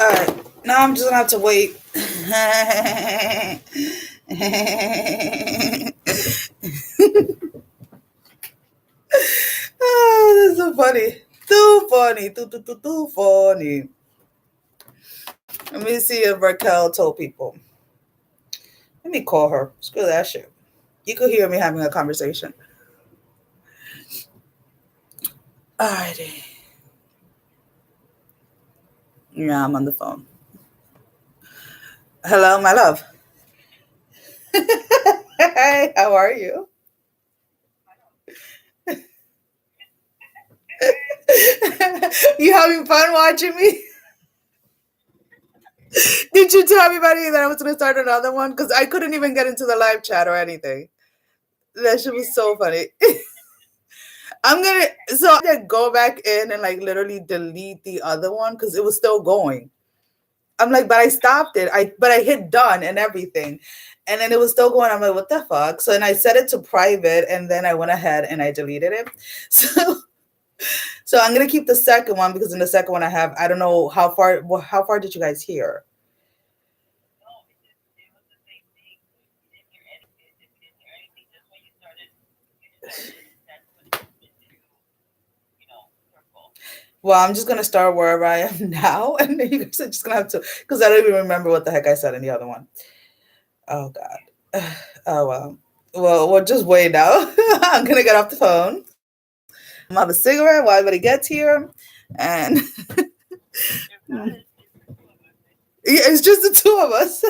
All right. Now I'm just gonna have to wait. Oh, that's so funny. Too funny. Too funny. Let me see if Raquel told people. Let me call her. Screw that shit. You could hear me having a conversation. Alrighty. Yeah, I'm on the phone. Hello, my love. Hey, how are you? You having fun watching me? Did you tell everybody that I was going to start another one? Because I couldn't even get into the live chat or anything. That shit was so funny. I'm gonna go back in and like literally delete the other one because it was still going. I'm like, but I stopped it. I hit done and everything. And then it was still going. I'm like, what the fuck? So then I set it to private and then I went ahead and I deleted it. So so I'm gonna keep the second one because in the second one I don't know how far did you guys hear? Well, I'm just gonna start wherever I am now, and then you guys are just gonna have to because I don't even remember what the heck I said in the other one. Oh God. Oh well. Well, we'll just wait now. I'm gonna get off the phone. I'm gonna have a cigarette while everybody gets here, and yeah, it's just the two of us.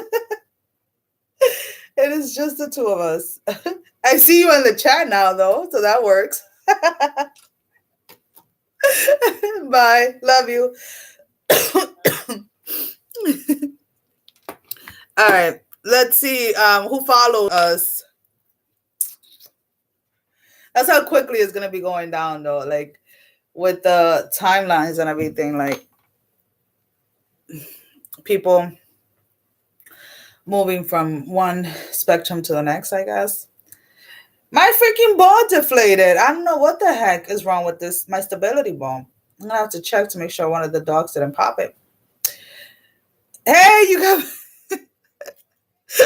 It is just the two of us. I see you in the chat now, though, so that works. Bye. Love you. All right. Let's see who followed us. That's how quickly it's gonna be going down, though. Like with the timelines and everything, like people moving from one spectrum to the next, I guess. My freaking ball deflated. I don't know what the heck is wrong with this. My stability ball. I'm gonna have to check to make sure one of the dogs didn't pop it. Hey, you got.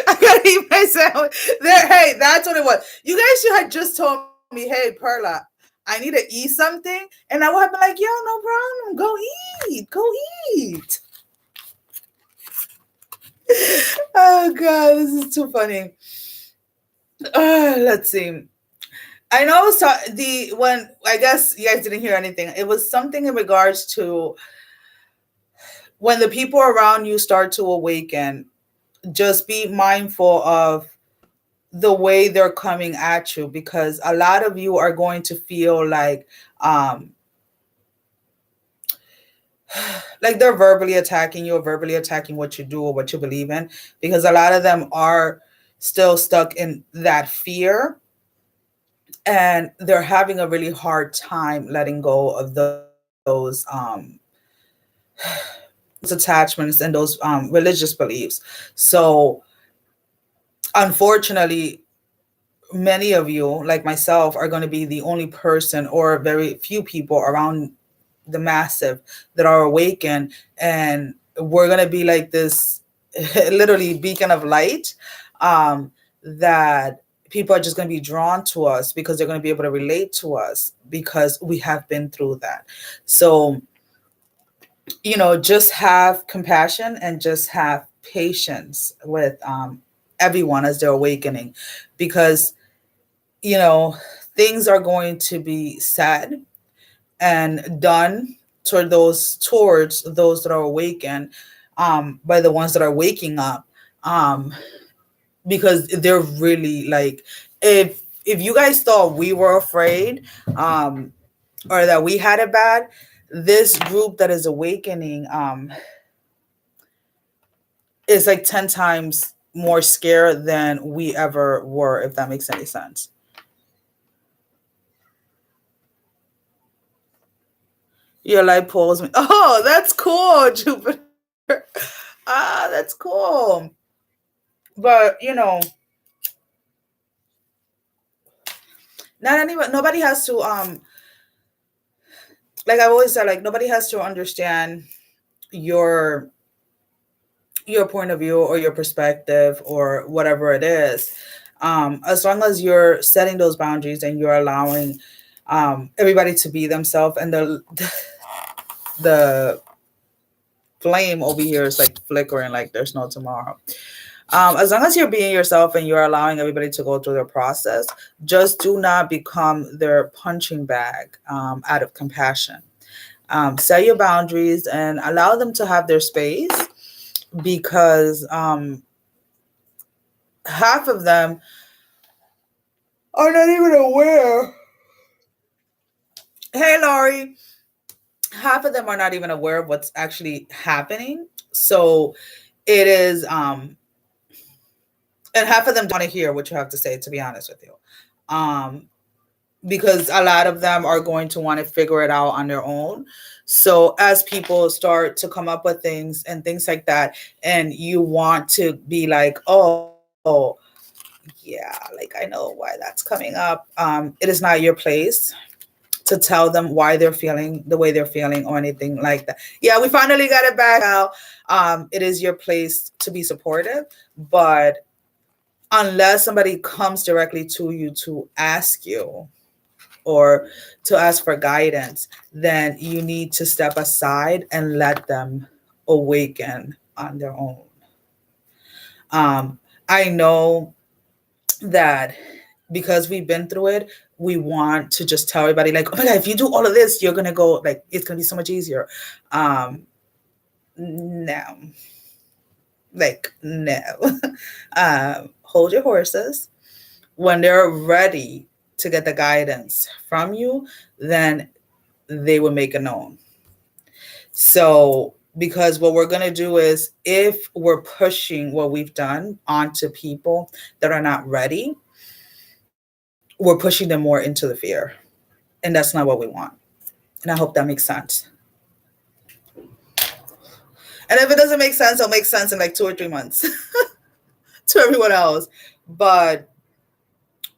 I gotta eat my sandwich. There, hey, that's what it was. You guys should have just told me, hey, Perla, I need to eat something, and I would have been like, yo, no problem. Go eat. Go eat. Oh God, this is too funny. Let's see. I know the when I guess you guys didn't hear anything. It was something in regards to when the people around you start to awaken. Just be mindful of the way they're coming at you because a lot of you are going to feel like they're verbally attacking you or verbally attacking what you do or what you believe in because a lot of them are still stuck in that fear and they're having a really hard time letting go of those attachments and those religious beliefs. So unfortunately, many of you, like myself, are going to be the only person or very few people around the massive that are awakened. And we're going to be like this literally beacon of light that people are just going to be drawn to us because they're going to be able to relate to us because we have been through that. So, just have compassion and just have patience with everyone as they're awakening because things are going to be said and done towards those that are awakened by the ones that are waking up because they're really like if you guys thought we were afraid or that we had it bad, this group that is awakening is like 10 times more scared than we ever were, if that makes any sense. Your light pulls me. Oh, that's cool, Jupiter. Ah, that's cool. But not anyone. Nobody has to. Like I always said, like nobody has to understand your your point of view or your perspective or whatever it is. As long as you're setting those boundaries and you're allowing everybody to be themselves, and the flame over here is like flickering like there's no tomorrow. As long as you're being yourself and you're allowing everybody to go through their process, just do not become their punching bag out of compassion. Set your boundaries and allow them to have their space, because half of them are not even aware. Hey, Laurie. Half of them are not even aware of what's actually happening. So it is, and half of them don't want to hear what you have to say, to be honest with you. Because a lot of them are going to want to figure it out on their own. So as people start to come up with things and things like that, and you want to be like, oh, yeah, like I know why that's coming up. It is not your place to tell them why they're feeling the way they're feeling or anything like that. Yeah, we finally got it back out. It is your place to be supportive, but unless somebody comes directly to you to ask you or to ask for guidance, then you need to step aside and let them awaken on their own. I know that because we've been through it, we want to just tell everybody like, oh my God, if you do all of this, you're going to go, like, it's going to be so much easier. No, like, no. Hold your horses. When they're ready to get the guidance from you, then they will make it known. So, because what we're going to do is, if we're pushing what we've done onto people that are not ready, we're pushing them more into the fear. And that's not what we want. And I hope that makes sense. And if it doesn't make sense, it'll make sense in like 2 or 3 months to everyone else. But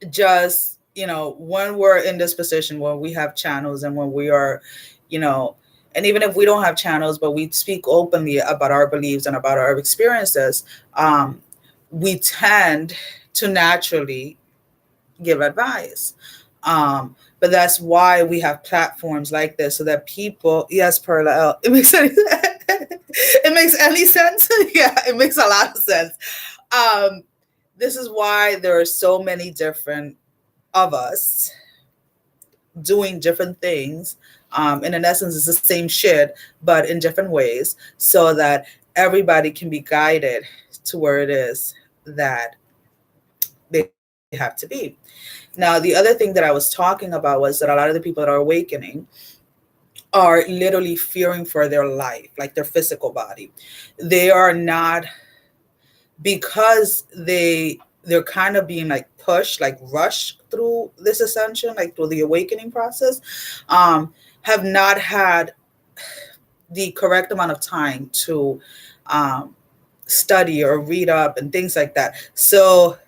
just, when we're in this position where we have channels and when we are, and even if we don't have channels, but we speak openly about our beliefs and about our experiences, we tend to naturally give advice. But that's why we have platforms like this, so that people, yes, Perla, it makes any sense. It makes any sense. Yeah, it makes a lot of sense. This is why there are so many different of us doing different things. And in essence, it's the same shit, but in different ways, so that everybody can be guided to where it is that they have to be. Now, the other thing that I was talking about was that a lot of the people that are awakening are literally fearing for their life, like their physical body. They are not, because they're kind of being like pushed, like rushed through this ascension, like through the awakening process, have not had the correct amount of time to study or read up and things like that. So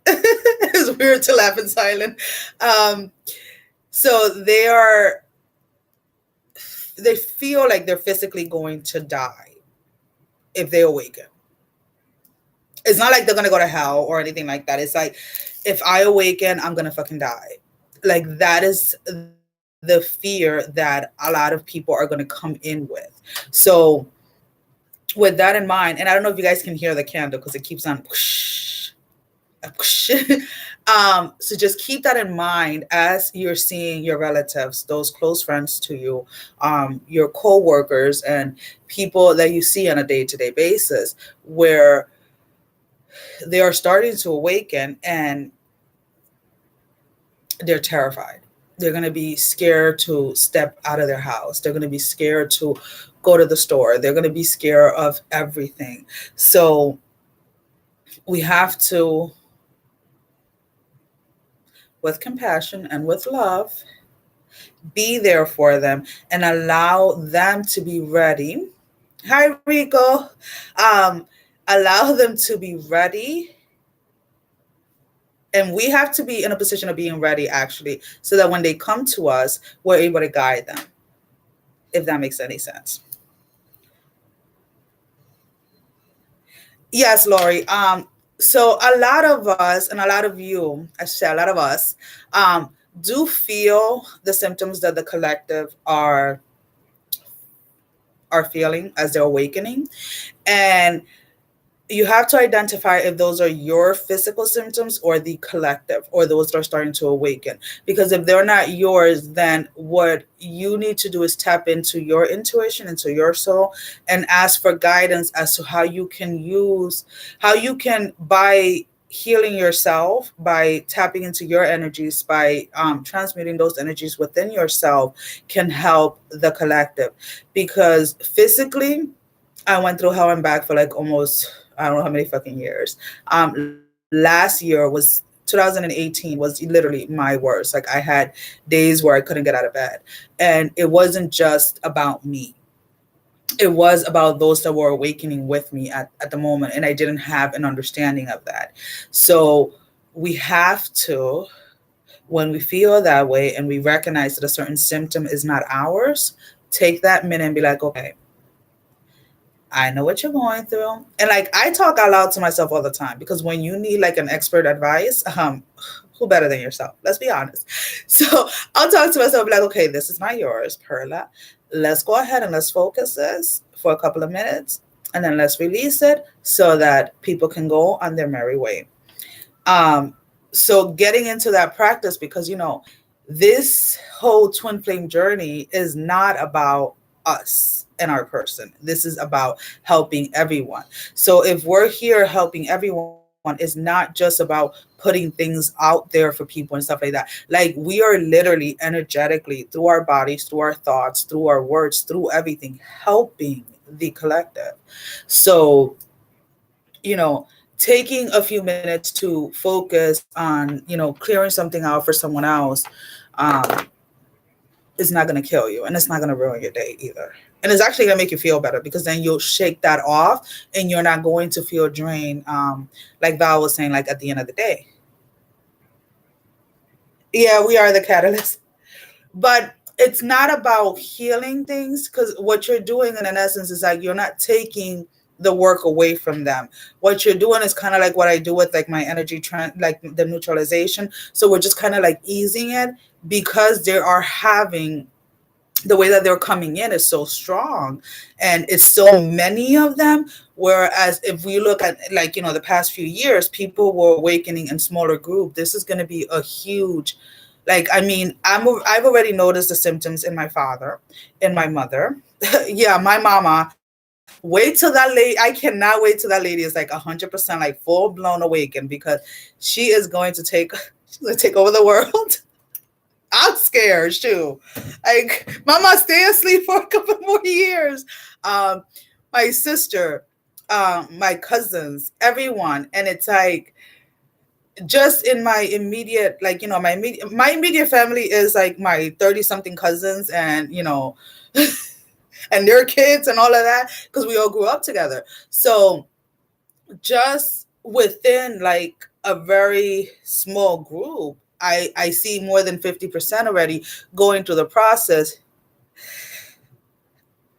it's weird to laugh in silence. So they feel like they're physically going to die if they awaken. It's not like they're going to go to hell or anything like that. It's like, if I awaken, I'm going to fucking die. Like, that is the fear that a lot of people are going to come in with. So with that in mind, and I don't know if you guys can hear the candle because it keeps on whoosh, whoosh. So just keep that in mind as you're seeing your relatives, those close friends to you, your co-workers, and people that you see on a day-to-day basis, where they are starting to awaken and they're terrified. They're going to be scared to step out of their house. They're going to be scared to go to the store. They're going to be scared of everything. So we have to, with compassion and with love, be there for them and allow them to be ready. Hi, Rico. Allow them to be ready. And we have to be in a position of being ready, actually, so that when they come to us, we're able to guide them, if that makes any sense. Yes, Lori. So a lot of us and a lot of you, I should say a lot of us, um, do feel the symptoms that the collective are feeling as they're awakening. And you have to identify if those are your physical symptoms or the collective or those that are starting to awaken, because if they're not yours, then what you need to do is tap into your intuition, into your soul, and ask for guidance as to how you can, by healing yourself, by tapping into your energies, by transmuting those energies within yourself, can help the collective. Because physically, I went through hell and back for like almost, I don't know how many fucking years. Last year was 2018 was literally my worst. Like, I had days where I couldn't get out of bed, and it wasn't just about me. It was about those that were awakening with me at the moment, and I didn't have an understanding of that. So we have to, when we feel that way and we recognize that a certain symptom is not ours, take that minute and be like, okay, I know what you're going through. And like, I talk out loud to myself all the time, because when you need like an expert advice, who better than yourself? Let's be honest. So I'll talk to myself like, okay, this is not yours, Perla. Let's go ahead and let's focus this for a couple of minutes, and then let's release it so that people can go on their merry way. Um, so getting into that practice, because this whole twin flame journey is not about us and our person. This is about helping everyone. So if we're here helping everyone, it's not just about putting things out there for people and stuff like that. Like, we are literally energetically, through our bodies, through our thoughts, through our words, through everything, helping the collective. So, you know, taking a few minutes to focus on, clearing something out for someone else, um, is not going to kill you, and it's not going to ruin your day either. And it's actually going to make you feel better, because then you'll shake that off and you're not going to feel drained. Like Val was saying, like, at the end of the day. Yeah, we are the catalyst. But it's not about healing things, because what you're doing in essence is like, you're not taking the work away from them. What you're doing is kind of like what I do with like my energy like the neutralization. So we're just kind of like easing it, because they are having, the way that they're coming in is so strong, and it's so many of them. Whereas if we look at, like, the past few years, people were awakening in smaller group. This is going to be a huge, like, I mean, I've already noticed the symptoms in my father, in my mother. Yeah, my mama. Wait till that lady. I cannot wait till that lady is like 100% like full blown awakened, because she is going to take she's going to take over the world. I'm scared too. Like, mama, stay asleep for a couple more years. Um, my sister, my cousins, everyone, and it's like, just in my immediate, like, my immediate family is like my 30 something cousins, and and their kids and all of that, because we all grew up together. So just within like a very small group, I see more than 50% already going through the process.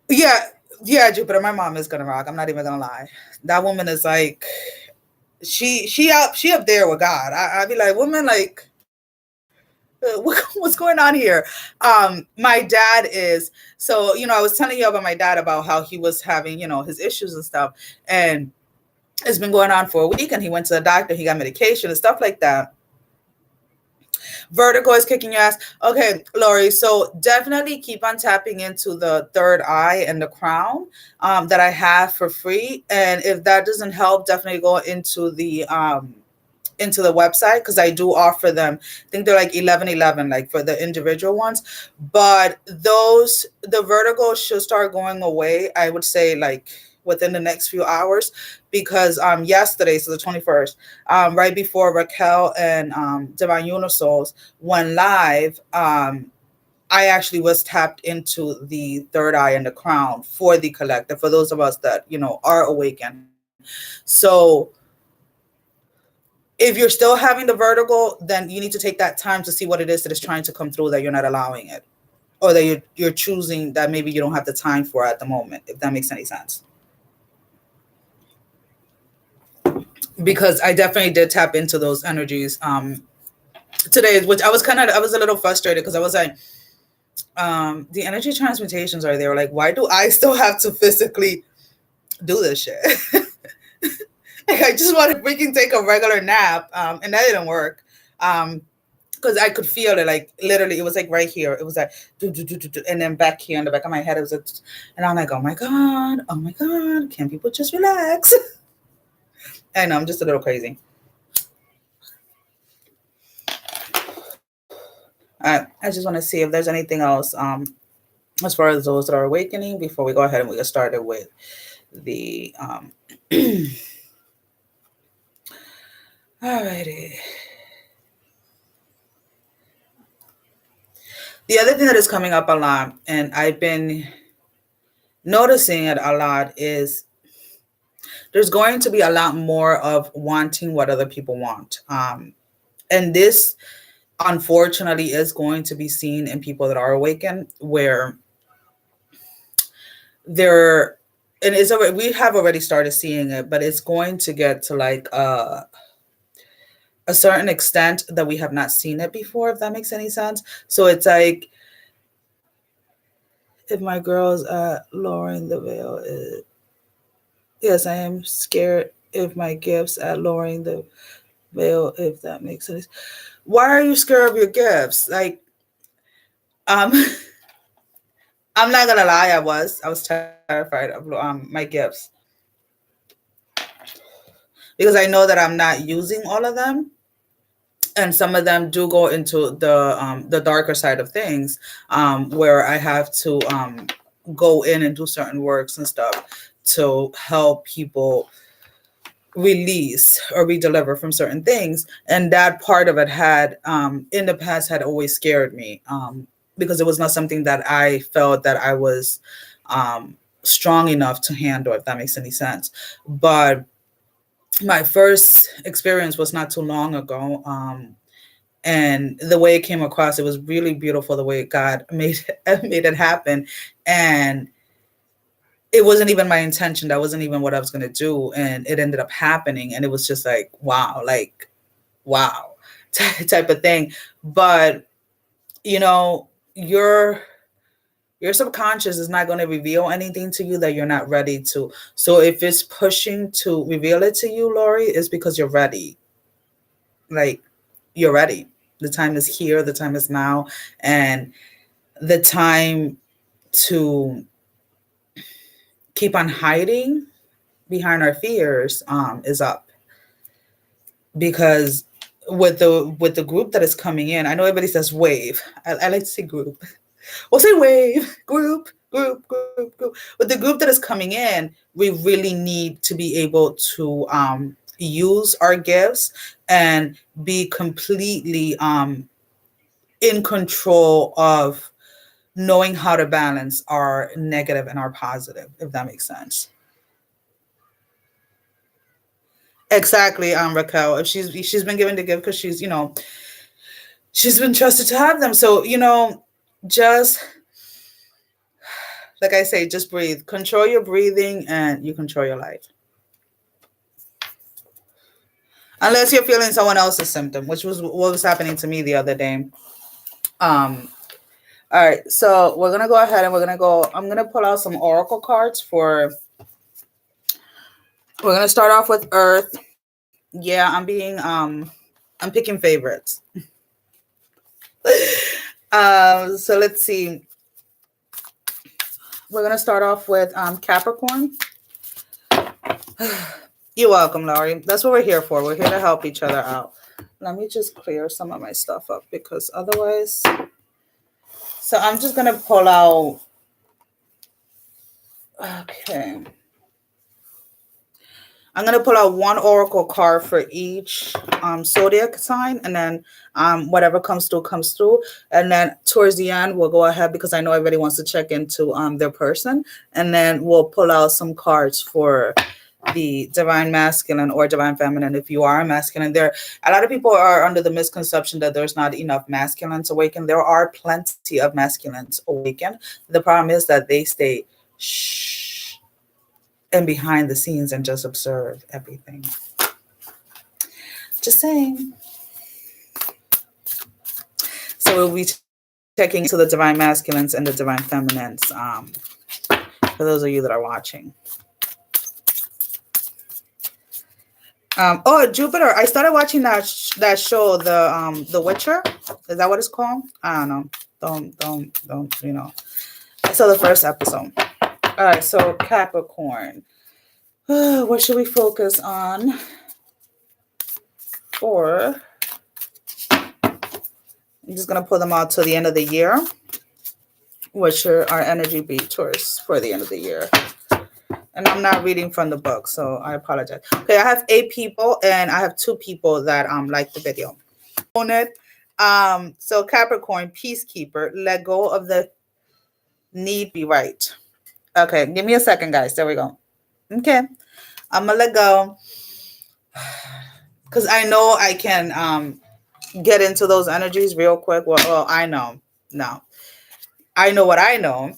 Yeah, yeah, Jupiter, my mom is gonna rock. I'm not even gonna lie. That woman is like, she up there with God. I'd be like, woman, like, what's going on here? My dad is, so, I was telling you about my dad, about how he was having, his issues and stuff. And it's been going on for a week, and he went to the doctor, he got medication and stuff like that. Vertigo is kicking your ass. Okay, Lori. So definitely keep on tapping into the third eye and the crown, that I have for free. And if that doesn't help, definitely go into the website, because I do offer them. I think they're like 11.11, like for the individual ones. But the vertigo should start going away, I would say, like within the next few hours, because yesterday, so the 21st, right before Raquel and Divine Unisouls went live, I actually was tapped into the third eye and the crown for the collective, for those of us that are awakened. So if you're still having the vertigo, then you need to take that time to see what it is that is trying to come through, that you're not allowing it, or that you're choosing that maybe you don't have the time for at the moment, if that makes any sense. because I definitely did tap into those energies today, which I was a little frustrated because I was like, the energy transmutations are there. Like, why do I still have to physically do this shit? Like, I just want to freaking take a regular nap, and that didn't work. Because I could feel it, like literally, it was like right here. It was like, do, do, do, do, do, and then back here in the back of my head, it was, and I'm like, oh my god, can people just relax? I know, I'm just a little crazy. I just want to see if there's anything else as far as those that are awakening before we go ahead and we get started with the alrighty. The other thing that is coming up a lot, and I've been noticing it a lot, is there's going to be a lot more of wanting what other people want. And this, unfortunately, is going to be seen in people that are awakened, where they're, and it's already, we have already started seeing it, but it's going to get to like a certain extent that we have not seen it before, if that makes any sense. So it's like, if my girls are lowering the veil, yes, I am scared if my gifts at lowering the veil, if that makes sense. Why are you scared of your gifts? Like, um, I'm not gonna lie, I was terrified of my gifts because I know that I'm not using all of them, and some of them do go into the darker side of things, where I have to go in and do certain works and stuff to help people release or re-deliver from certain things. And that part of it had in the past had always scared me, because it was not something that I felt that I was strong enough to handle, if that makes any sense. But my first experience was not too long ago, and the way it came across, it was really beautiful, the way God made it happen. And it wasn't even my intention. That wasn't even what I was going to do. And it ended up happening. And it was just like, wow, type of thing. But, you know, your subconscious is not going to reveal anything to you that you're not ready to. So if it's pushing to reveal it to you, Lori, it's because you're ready. Like, you're ready. The time is here. The time is now. And the time to keep on hiding behind our fears is up. Because with the group that is coming in, I know everybody says wave. I like to say group. We'll say wave, group. With the group that is coming in, we really need to be able to use our gifts and be completely in control of knowing how to balance our negative and our positive, if that makes sense. Exactly, Raquel. If she's been given the gift because she's been trusted to have them. So just like I say, just breathe. Control your breathing, and you control your life. Unless you're feeling someone else's symptom, which was what was happening to me the other day. All right, so we're gonna go ahead and I'm gonna pull out some oracle cards for. We're gonna start off with Earth. Yeah, I'm picking favorites. So let's see. We're gonna start off with Capricorn. You're welcome, Laurie. That's what we're here for. We're here to help each other out. Let me just clear some of my stuff up because otherwise. So I'm just gonna pull out. Okay. I'm going to pull out one oracle card for each zodiac sign, and then whatever comes through, comes through. And then towards the end, we'll go ahead because I know everybody wants to check into their person. And then we'll pull out some cards for the divine masculine or divine feminine. If you are a masculine, a lot of people are under the misconception that there's not enough masculines awakened. There are plenty of masculines awakened. The problem is that they stay shh and behind the scenes and just observe everything. Just saying. So we'll be checking into the divine masculines and the divine feminines. For those of you that are watching. Oh, Jupiter! I started watching that show, the Witcher. Is that what it's called? I don't know. Don't. You know. I saw the first episode. All right. So Capricorn. What should we focus on? Or I'm just gonna pull them out till the end of the year. What should our energy be towards for the end of the year? And I'm not reading from the book, so I apologize. Okay, I have 8 people, and I have 2 people that like the video. So Capricorn, peacekeeper, let go of the need be right. Okay, give me a second, guys. There we go. Okay, I'm gonna let go because I know I can get into those energies real quick. Well, I know. No, I know what I know,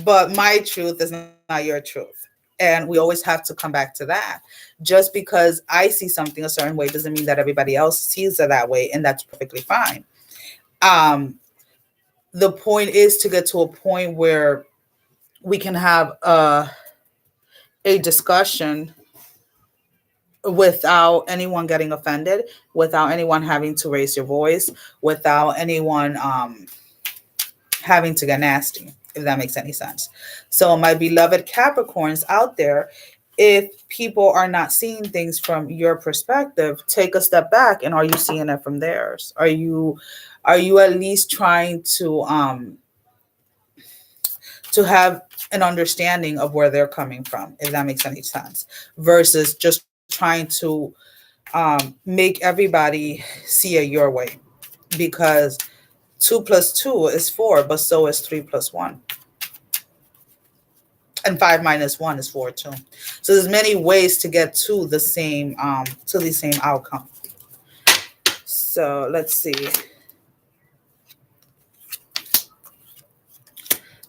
but my truth is not your truth. And we always have to come back to that. Just because I see something a certain way doesn't mean that everybody else sees it that way, and that's perfectly fine. The point is to get to a point where we can have a discussion without anyone getting offended, without anyone having to raise your voice, without anyone having to get nasty, if that makes any sense. So my beloved Capricorns out there, if people are not seeing things from your perspective, take a step back, and are you seeing it from theirs? Are you at least trying to have an understanding of where they're coming from, if that makes any sense, versus just trying to make everybody see it your way? Because 2 + 2 is 4, but so is 3 + 1. And 5 - 1 is 4 too. So there's many ways to get to the same outcome. So let's see.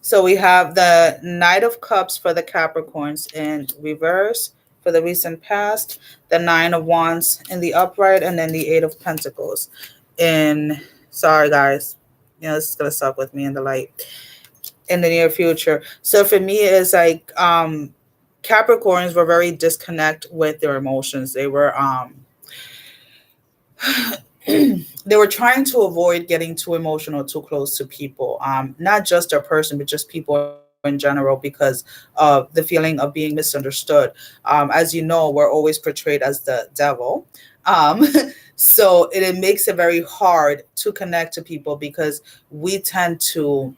So we have the Knight of Cups for the Capricorns in reverse for the recent past, the 9 of Wands in the upright, and then the 8 of Pentacles in, sorry guys, you know, this is gonna suck with me in the light, in the near future. So for me, it's like Capricorns were very disconnect with their emotions. They were they were trying to avoid getting too emotional, too close to people, not just a person, but just people in general, because of the feeling of being misunderstood. As you know, we're always portrayed as the devil. So it makes it very hard to connect to people because we tend to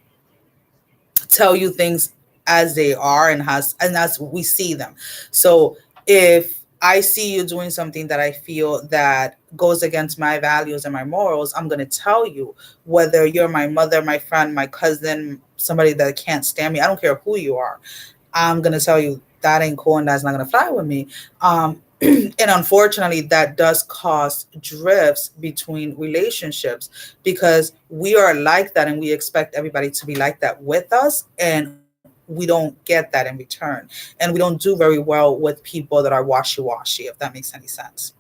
tell you things as they are and as we see them. So if I see you doing something that I feel that goes against my values and my morals, I'm going to tell you, whether you're my mother, my friend, my cousin, somebody that can't stand me. I don't care who you are. I'm going to tell you that ain't cool and that's not going to fly with me. And unfortunately, that does cause drifts between relationships because we are like that and we expect everybody to be like that with us. And we don't get that in return. And we don't do very well with people that are washy-washy, if that makes any sense.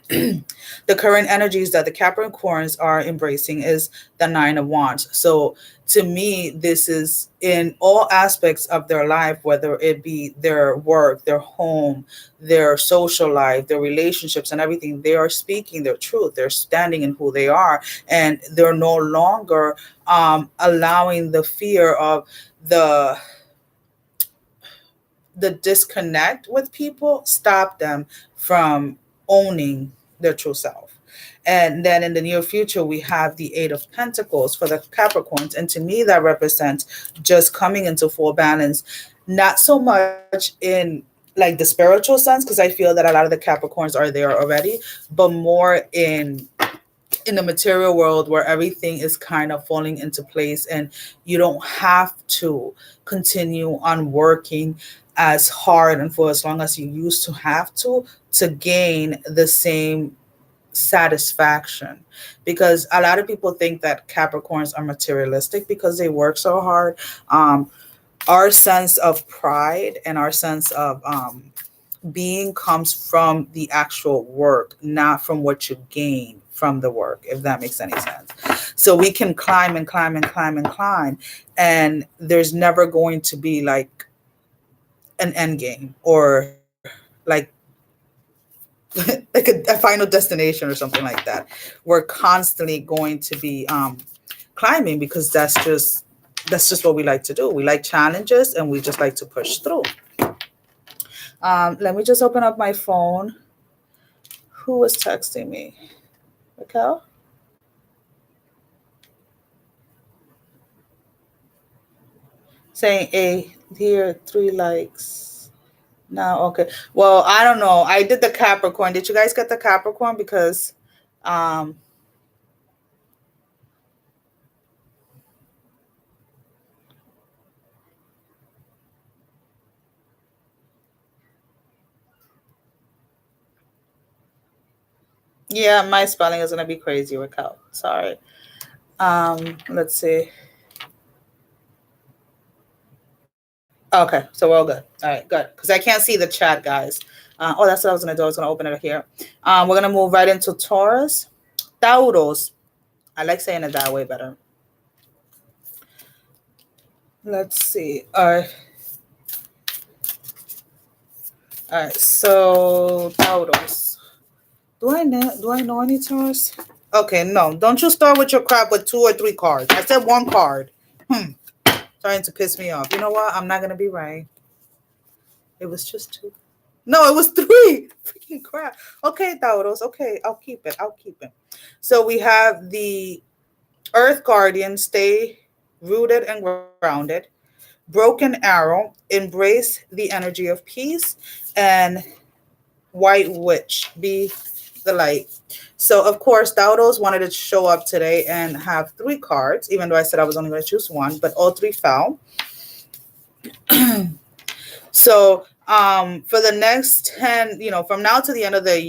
The current energies that the Capricorns are embracing is the 9 of Wands. So to me, this is in all aspects of their life, whether it be their work, their home, their social life, their relationships and everything. They are speaking their truth. They're standing in who they are. And they're no longer allowing the fear of the disconnect with people stop them from owning their true self. And then in the near future, we have the 8 of Pentacles for the Capricorns. And to me, that represents just coming into full balance, not so much in like the spiritual sense, because I feel that a lot of the Capricorns are there already, but more in the material world where everything is kind of falling into place and you don't have to continue on working as hard and for as long as you used to have to gain the same satisfaction. Because a lot of people think that Capricorns are materialistic because they work so hard. Our sense of pride and our sense of being comes from the actual work, not from what you gain from the work, if that makes any sense. So we can climb and climb and climb and climb, and there's never going to be like an end game or like like a final destination or something like that. We're constantly going to be climbing because that's just what we like to do. We like challenges and we just like to push through. Let me just open up my phone. Who was texting me? Raquel? Saying, hey, here, 3 likes. No, okay. Well, I don't know. I did the Capricorn. Did you guys get the Capricorn? Because um yeah, my spelling is gonna be crazy, Raquel. Sorry. Let's see. Okay, so we're all good. All right, good. Because I can't see the chat, guys. That's what I was gonna do. I was gonna open it here. We're gonna move right into Taurus. Tauros. I like saying it that way better. Let's see. All right. So Tauros. Do I know any Taurus? Okay, no. Don't you start with your crap with 2 or 3 cards. I said 1 card. Starting to piss me off. You know what? I'm not gonna be right. It was just 2. No, it was 3. Freaking crap. Okay, Tauros. Okay, I'll keep it. So we have the Earth Guardian, stay rooted and grounded. Broken Arrow, embrace the energy of peace. And White Witch, be the light. So, of course, Tauros wanted to show up today and have 3 cards, even though I said I was only going to choose 1, but all 3 fell. So, for the next 10, from now to the end of the